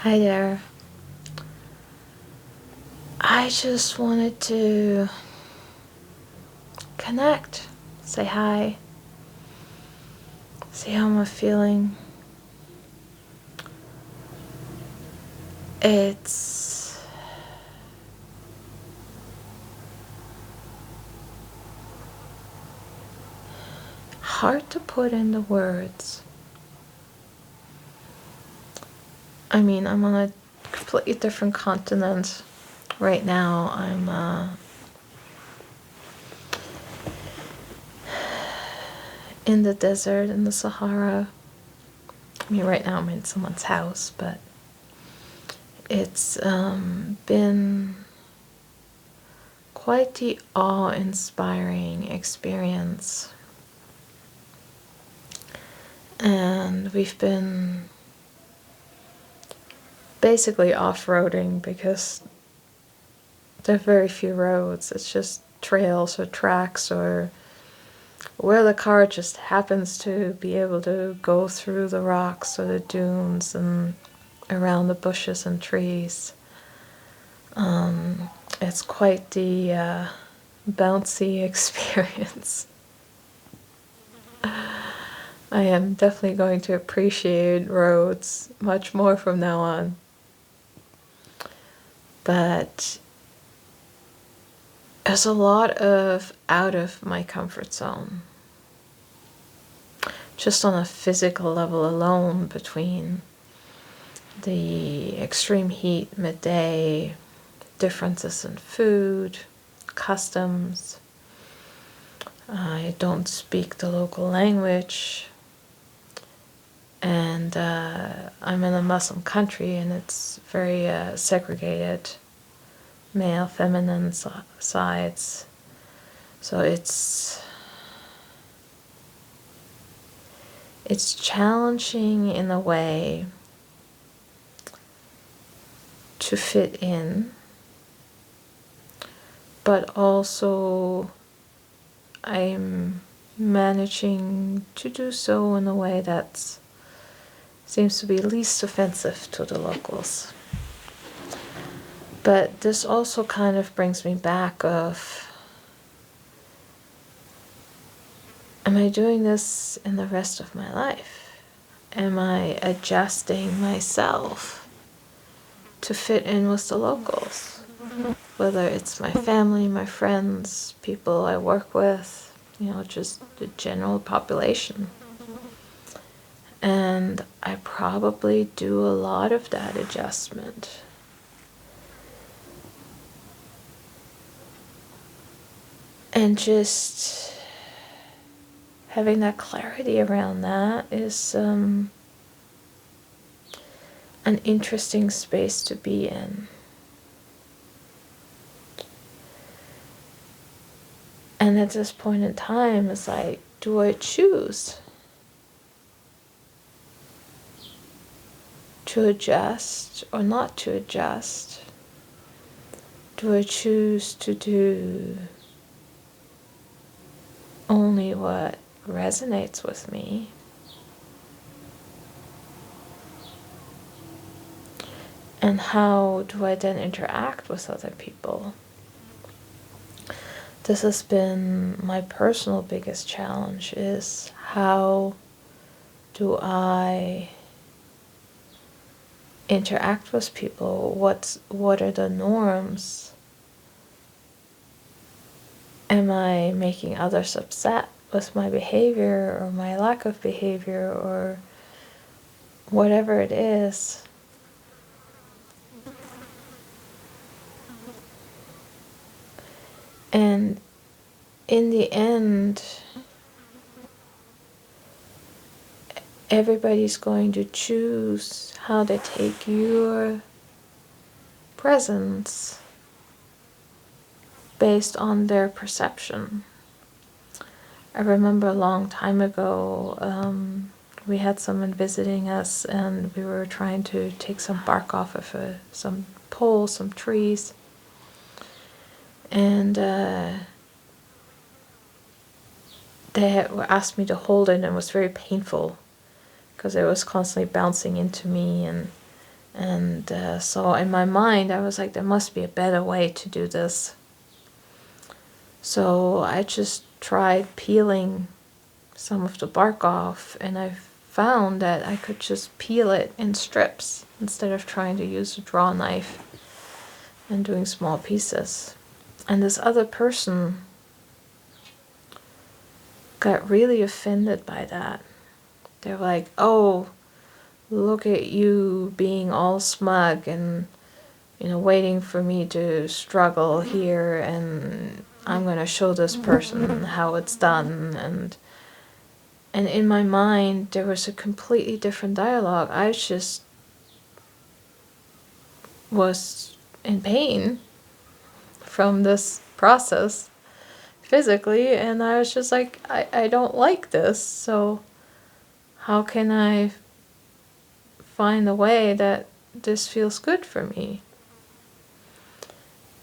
Hi there. I just wanted to connect, say hi, see how I'm feeling. It's hard to put into words. I mean, I'm on a completely different continent right now. I'm in the desert, in the Sahara. I mean, right now I'm in someone's house, but it's been quite the awe-inspiring experience. And we've been basically off-roading because there are very few roads. It's just trails or tracks or where the car just happens to be able to go through the rocks or the dunes and around the bushes and trees. It's quite the bouncy experience. I am definitely going to appreciate roads much more from now on. But there's a lot of out of my comfort zone. Just on a physical level alone, between the extreme heat midday, differences in food, customs. I don't speak the local language, and I'm in a Muslim country, and it's very segregated, male, feminine sides. So it's challenging in a way to fit in, but also I'm managing to do so in a way that seems to be least offensive to the locals. But this also kind of brings me back of, am I doing this in the rest of my life? Am I adjusting myself to fit in with the locals? Whether it's my family, my friends, people I work with, just the general population. And I probably do a lot of that adjustment. And just having that clarity around that is an interesting space to be in. And at this point in time, it's like, do I choose to adjust or not to adjust? Do I choose to do only what resonates with me? And how do I then interact with other people? This has been my personal biggest challenge, is how do I interact with people? What are the norms? Am I making others upset with my behavior or my lack of behavior or whatever it is? And in the end, everybody's going to choose how they take your presence based on their perception. I remember a long time ago, we had someone visiting us, and we were trying to take some bark off of some poles, some trees, and they asked me to hold it, and it was very painful because it was constantly bouncing into me, and And so in my mind, I was like, there must be a better way to do this. So I just tried peeling some of the bark off, and I found that I could just peel it in strips instead of trying to use a draw knife and doing small pieces. And this other person got really offended by that. They're like, oh, look at you being all smug and, waiting for me to struggle here, and I'm going to show this person how it's done. And in my mind, there was a completely different dialogue. I just was in pain from this process physically, and I was just like, I don't like this, so how can I find a way that this feels good for me?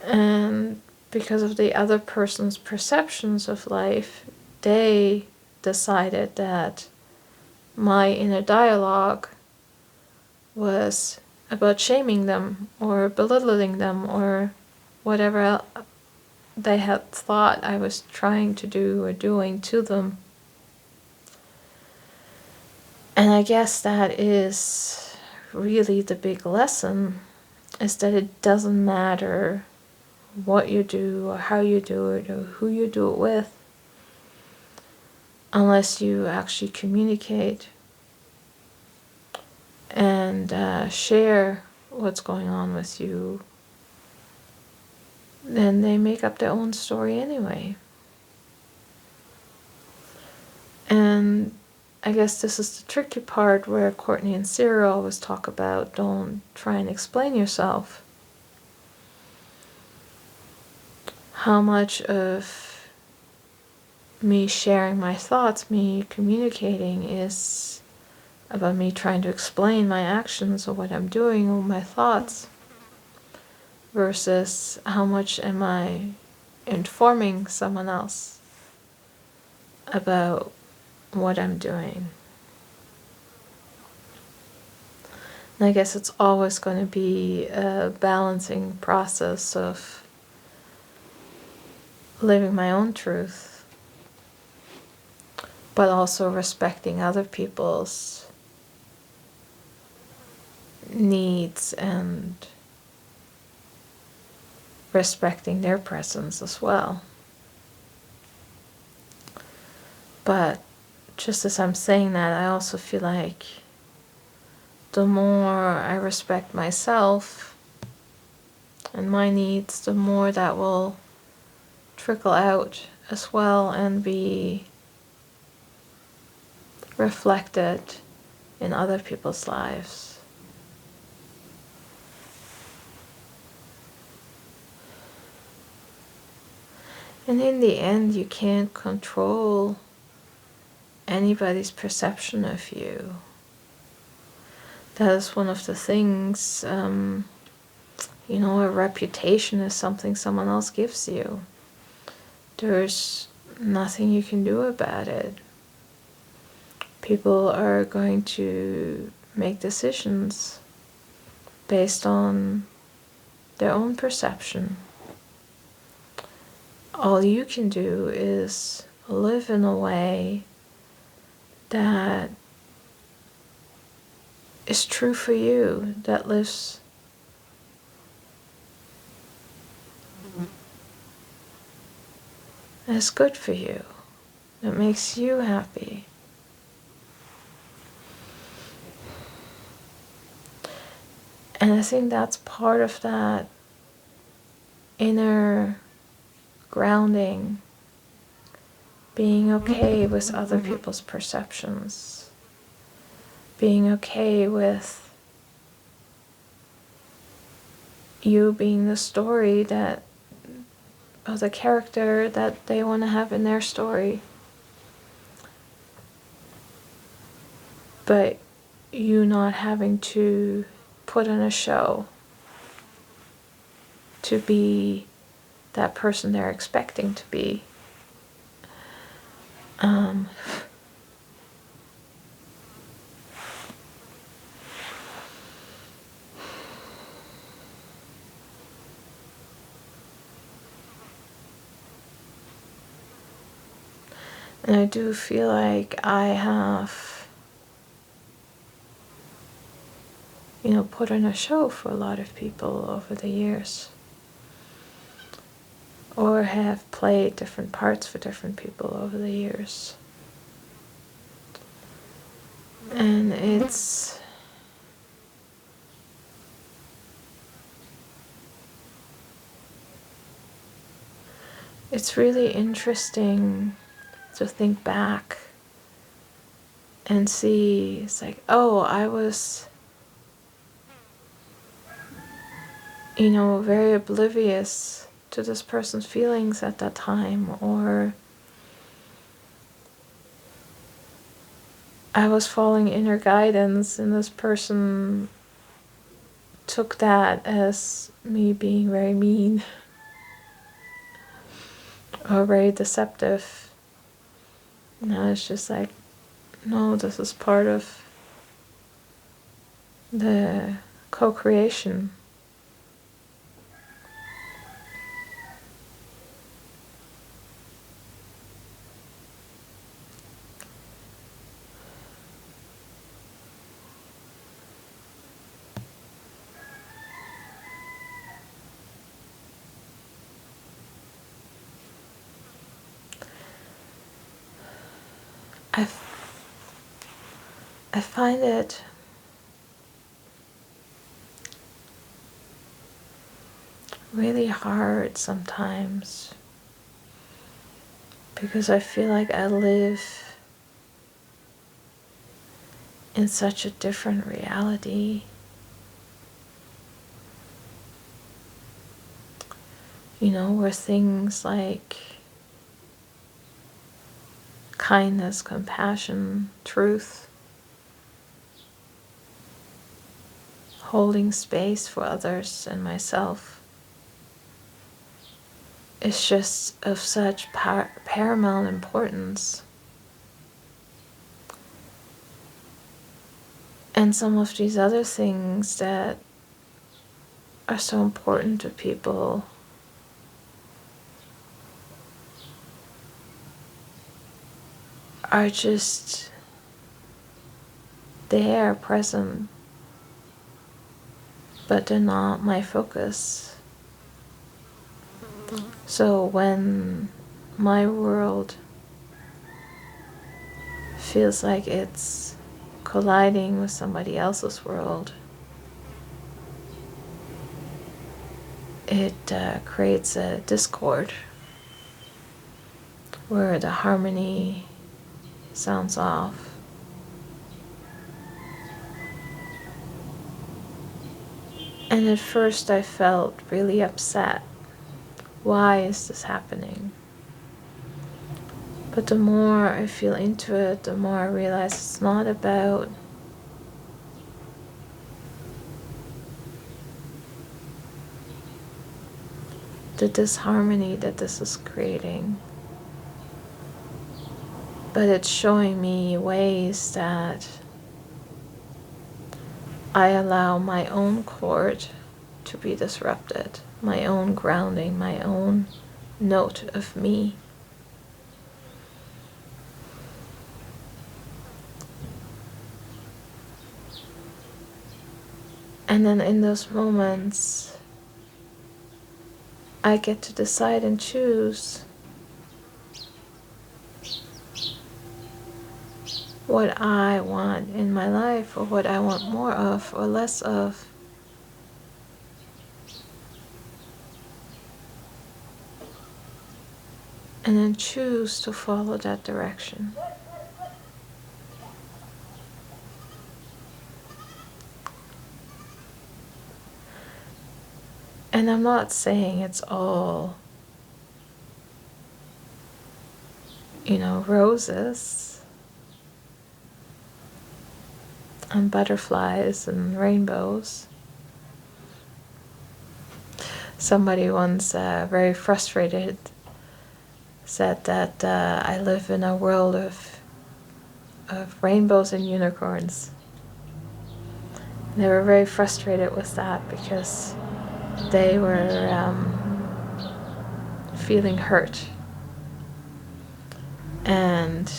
And because of the other person's perceptions of life, they decided that my inner dialogue was about shaming them or belittling them or whatever they had thought I was trying to do or doing to them. And I guess that is really the big lesson, is that it doesn't matter what you do or how you do it or who you do it with, unless you actually communicate and share what's going on with you, then they make up their own story anyway. And I guess this is the tricky part where Courtney and Sarah always talk about, don't try and explain yourself. How much of me sharing my thoughts, me communicating, is about me trying to explain my actions or what I'm doing or my thoughts, versus how much am I informing someone else about what I'm doing. And I guess it's always going to be a balancing process of living my own truth, but also respecting other people's needs and respecting their presence as well. But just as I'm saying that, I also feel like the more I respect myself and my needs, the more that will trickle out as well and be reflected in other people's lives. And in the end, you can't control anybody's perception of you. That is one of the things, a reputation is something someone else gives you. There's nothing you can do about it. People are going to make decisions based on their own perception. All you can do is live in a way that is true for you, that lives that's good for you, that makes you happy. And I think that's part of that inner grounding, being okay with other people's perceptions, being okay with you being the story that, or the character that they want to have in their story, but you not having to put on a show to be that person they're expecting to be. And I do feel like I have, put on a show for a lot of people over the years. Or have played different parts for different people over the years. And it's really interesting to think back and see, it's like, oh, I was, very oblivious to this person's feelings at that time, or I was following inner guidance and this person took that as me being very mean or very deceptive. And I was just like, no, this is part of the co-creation. I find it really hard sometimes because I feel like I live in such a different reality. Where things like kindness, compassion, truth, holding space for others and myself is just of such paramount importance. And some of these other things that are so important to people are just there, present, but they're not my focus. So when my world feels like it's colliding with somebody else's world, it creates a discord where the harmony sounds off. And at first I felt really upset. Why is this happening? But the more I feel into it, the more I realize it's not about the disharmony that this is creating, but it's showing me ways that I allow my own cord to be disrupted, my own grounding, my own note of me. And then in those moments, I get to decide and choose what I want in my life, or what I want more of or less of. And then choose to follow that direction. And I'm not saying it's all, roses and butterflies and rainbows. Somebody once, very frustrated, said that I live in a world of rainbows and unicorns. And they were very frustrated with that because they were feeling hurt. And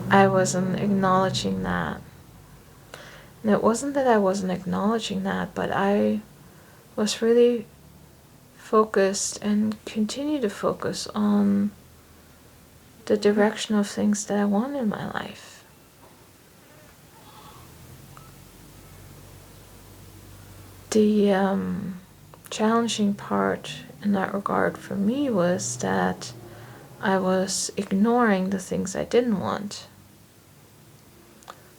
I wasn't acknowledging that. And it wasn't that I wasn't acknowledging that, but I was really focused and continue to focus on the direction of things that I want in my life. The challenging part in that regard for me was that I was ignoring the things I didn't want.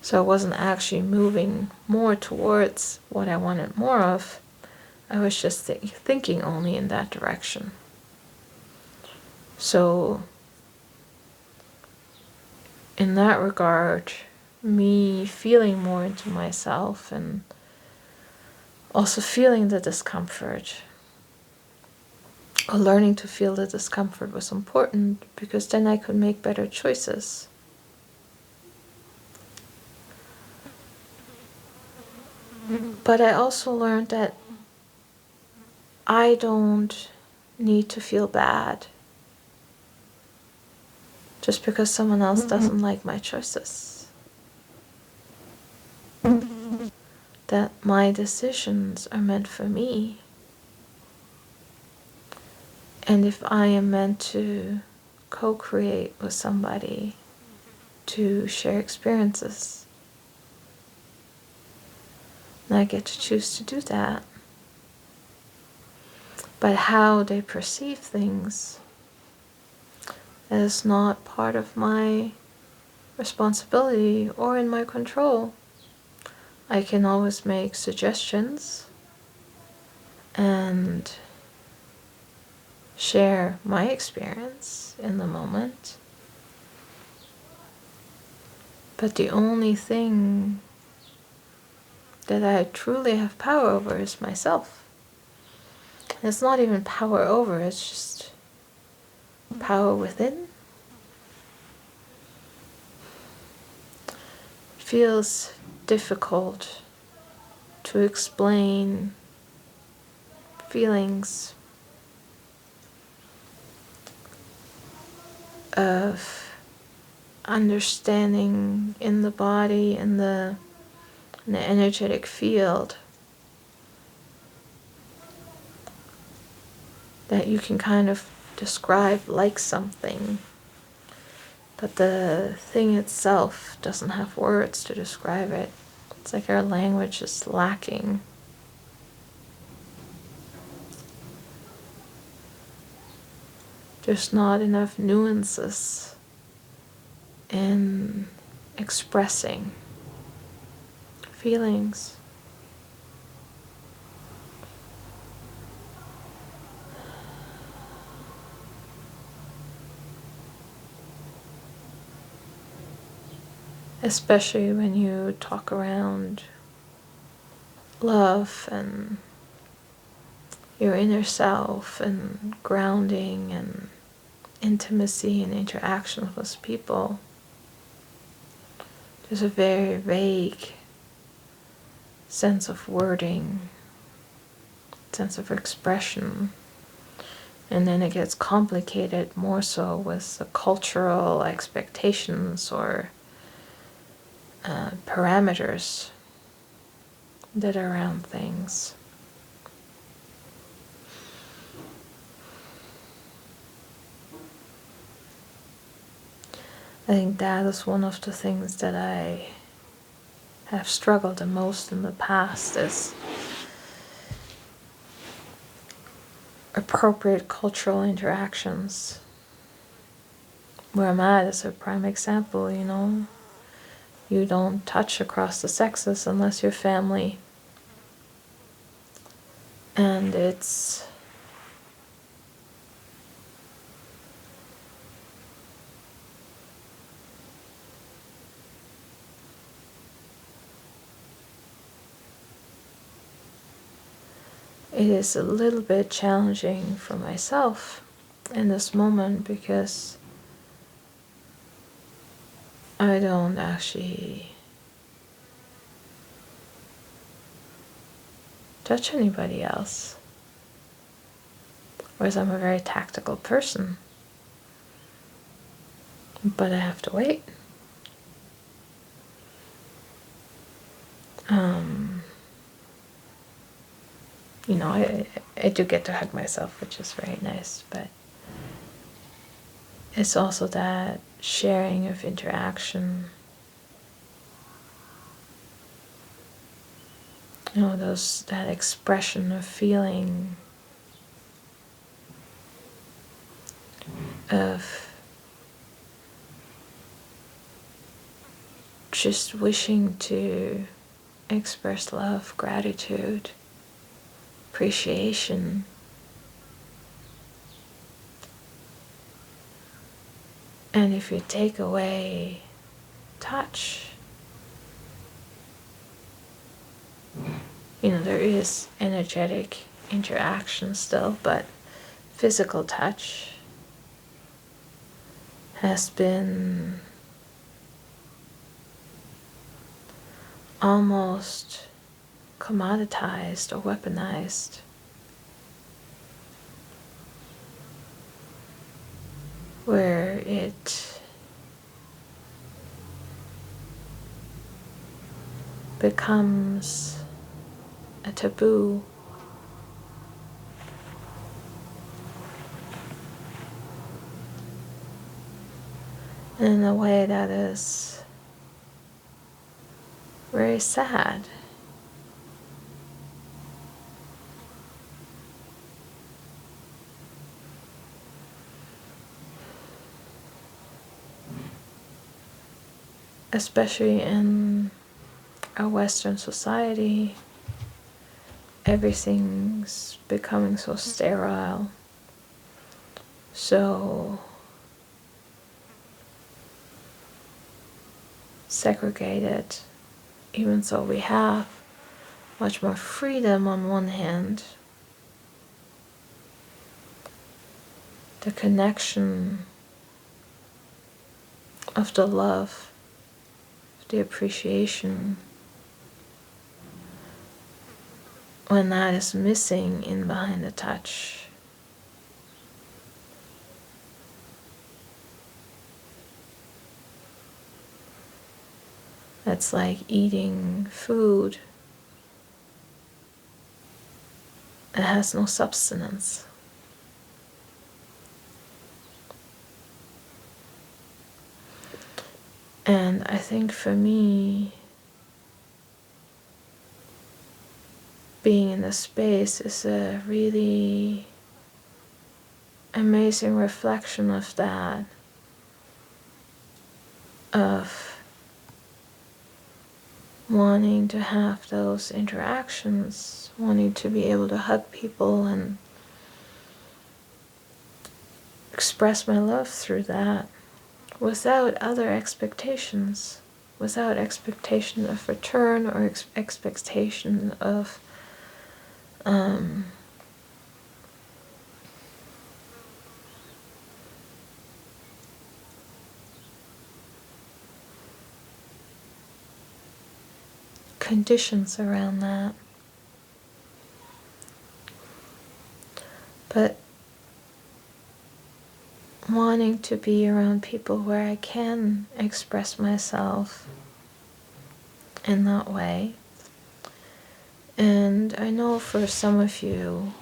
So I wasn't actually moving more towards what I wanted more of. I was just thinking only in that direction. So in that regard, me feeling more into myself and also feeling the discomfort, or learning to feel the discomfort, was important, because then I could make better choices. But I also learned that I don't need to feel bad just because someone else doesn't like my choices. That my decisions are meant for me. And if I am meant to co-create with somebody, to share experiences, and I get to choose to do that. But how they perceive things is not part of my responsibility or in my control. I can always make suggestions and share my experience in the moment. But the only thing that I truly have power over is myself. And it's not even power over, it's just power within. It feels difficult to explain feelings of understanding in the body, in the energetic field, that you can kind of describe like something, but the thing itself doesn't have words to describe it. It's like our language is lacking. There's not enough nuances in expressing feelings. Especially when you talk around love and your inner self and grounding and intimacy and interaction with people. There's a very vague sense of wording, sense of expression, and then it gets complicated more so with the cultural expectations or parameters that are around things. I think that is one of the things that I have struggled the most in the past, is appropriate cultural interactions. Where I'm at is a prime example, You don't touch across the sexes unless you're family. And it is a little bit challenging for myself in this moment, because I don't actually touch anybody else. Whereas I'm a very tactical person. but I have to wait. I do get to hug myself, which is very nice, but it's also that sharing of interaction, that expression of feeling, of just wishing to express love, gratitude, appreciation. And if you take away touch, there is energetic interaction still, but physical touch has been almost commoditized or weaponized. Where it becomes a taboo. In a way that is very sad. Especially in our Western society, everything's becoming so sterile, so segregated, even though we have much more freedom on one hand. The connection of the love, the appreciation, when that is missing in behind the touch, it's like eating food that has no substance. And I think for me, being in this space is a really amazing reflection of that, of wanting to have those interactions, wanting to be able to hug people and express my love through that without other expectations, without expectation of return or expectation of conditions around that. But wanting to be around people where I can express myself in that way. And I know for some of you,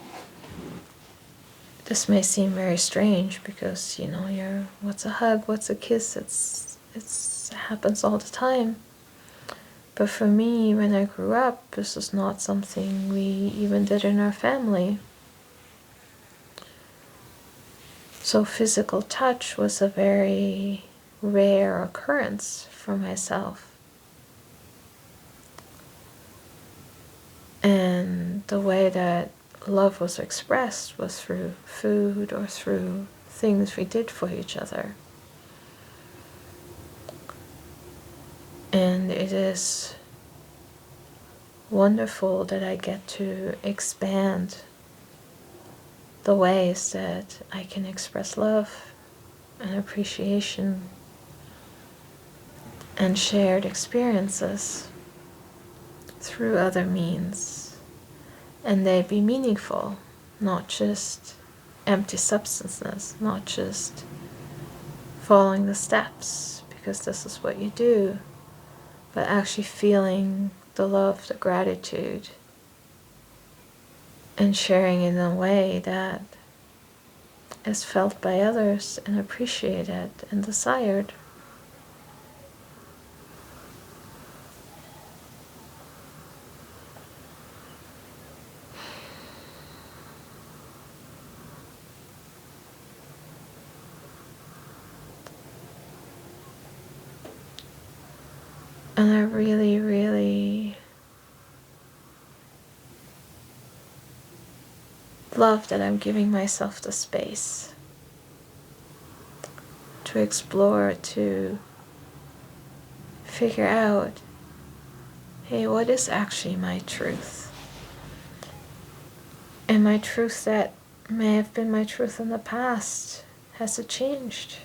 this may seem very strange because, you're, what's a hug, what's a kiss, it happens all the time. But for me, when I grew up, this was not something we even did in our family. So physical touch was a very rare occurrence for myself. And the way that love was expressed was through food or through things we did for each other. And it is wonderful that I get to expand the ways that I can express love and appreciation and shared experiences through other means, and they be meaningful, not just empty substances, not just following the steps because this is what you do, but actually feeling the love, the gratitude, and sharing in a way that is felt by others and appreciated and desired. And I really, really love that I'm giving myself the space to explore, to figure out, hey, what is actually my truth? And my truth that may have been my truth in the past, has it changed?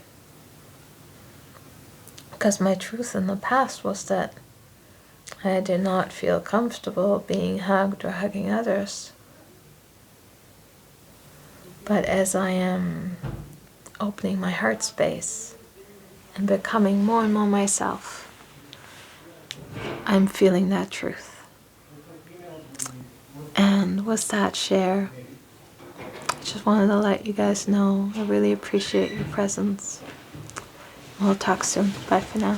Because my truth in the past was that I did not feel comfortable being hugged or hugging others. But as I am opening my heart space and becoming more and more myself, I'm feeling that truth. And with that share, I just wanted to let you guys know I really appreciate your presence. We'll talk soon. Bye for now.